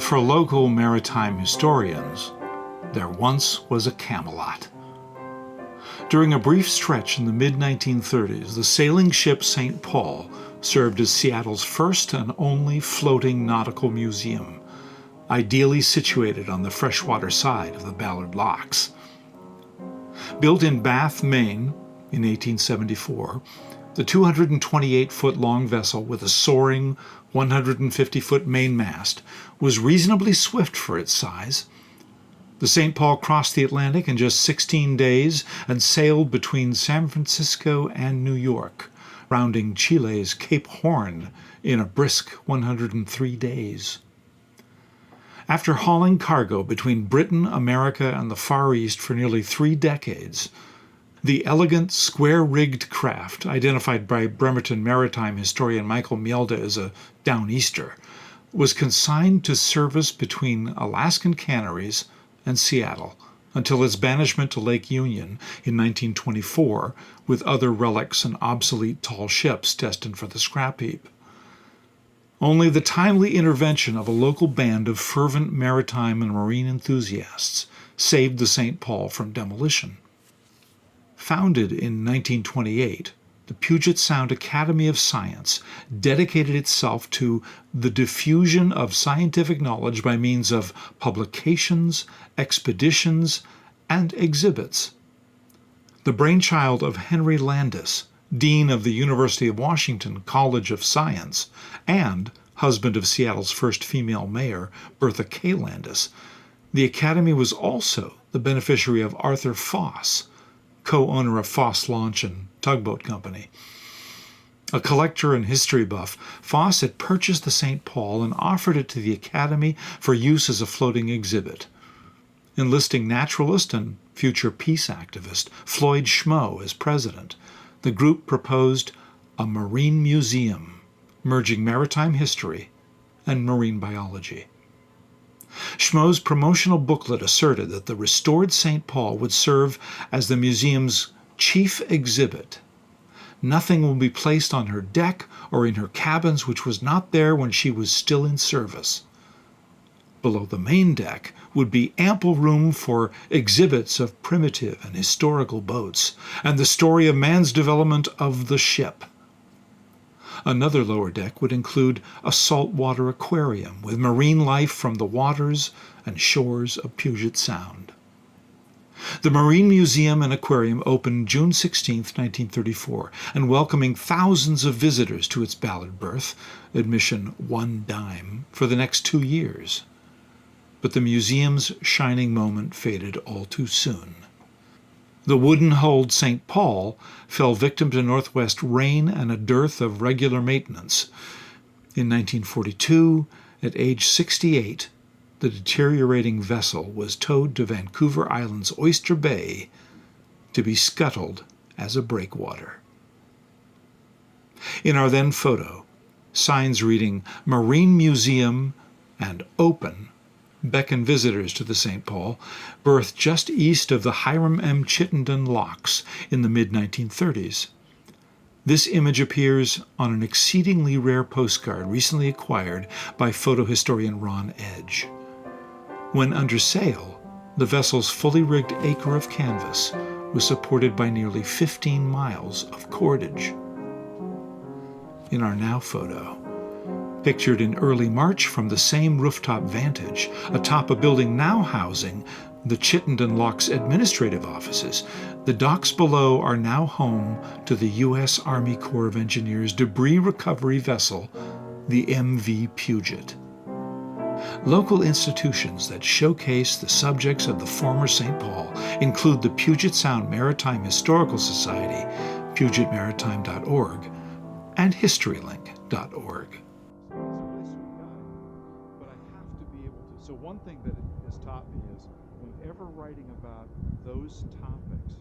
For local maritime historians, there once was a Camelot. During a brief stretch in the mid-1930s, the sailing ship St. Paul served as Seattle's first and only floating nautical museum, ideally situated on the freshwater side of the Ballard Locks. Built in Bath, Maine in 1874, the 228-foot-long vessel with a soaring 150-foot mainmast was reasonably swift for its size. The St. Paul crossed the Atlantic in just 16 days and sailed between San Francisco and New York, rounding Chile's Cape Horn in a brisk 103 days. After hauling cargo between Britain, America, and the Far East for nearly 3 decades, the elegant, square-rigged craft, identified by Bremerton Maritime historian Michael Mjelde as a downeaster, was consigned to service between Alaskan Canaries and Seattle until its banishment to Lake Union in 1924 with other relics and obsolete tall ships destined for the scrap heap. Only the timely intervention of a local band of fervent maritime and marine enthusiasts saved the St. Paul from demolition. Founded in 1928, the Puget Sound Academy of Science dedicated itself to the diffusion of scientific knowledge by means of publications, expeditions, and exhibits. The brainchild of Henry Landis, Dean of the University of Washington College of Science, and husband of Seattle's first female mayor, Bertha K. Landis, the Academy was also the beneficiary of Arthur Foss, co-owner of Foss Launch and Tugboat Company. A collector and history buff, Foss had purchased the St. Paul and offered it to the Academy for use as a floating exhibit. Enlisting naturalist and future peace activist Floyd Schmoe as president, the group proposed a marine museum, merging maritime history and marine biology. Schmoe's promotional booklet asserted that the restored St. Paul would serve as the museum's chief exhibit. Nothing will be placed on her deck or in her cabins which was not there when she was still in service. Below the main deck would be ample room for exhibits of primitive and historical boats and the story of man's development of the ship. Another lower deck would include a saltwater aquarium with marine life from the waters and shores of Puget Sound. The Marine Museum and Aquarium opened June 16, 1934, and welcoming thousands of visitors to its Ballard berth, admission $1 for the next 2 years. But the museum's shining moment faded all too soon. The wooden-hulled St. Paul fell victim to northwest rain and a dearth of regular maintenance. In 1942, at age 68, the deteriorating vessel was towed to Vancouver Island's Oyster Bay to be scuttled as a breakwater. In our then photo, signs reading Marine Museum and Open beckon visitors to the St. Paul, berthed just east of the Hiram M. Chittenden Locks in the mid-1930s. This image appears on an exceedingly rare postcard recently acquired by photo historian Ron Edge. When under sail, the vessel's fully rigged acre of canvas was supported by nearly 15 miles of cordage. In our now photo, pictured in early March from the same rooftop vantage, atop a building now housing the Chittenden Locks administrative offices, the docks below are now home to the U.S. Army Corps of Engineers debris recovery vessel, the MV Puget. Local institutions that showcase the subjects of the former St. Paul include the Puget Sound Maritime Historical Society, pugetmaritime.org, and historylink.org. So one thing that it has taught me is whenever writing about those topics,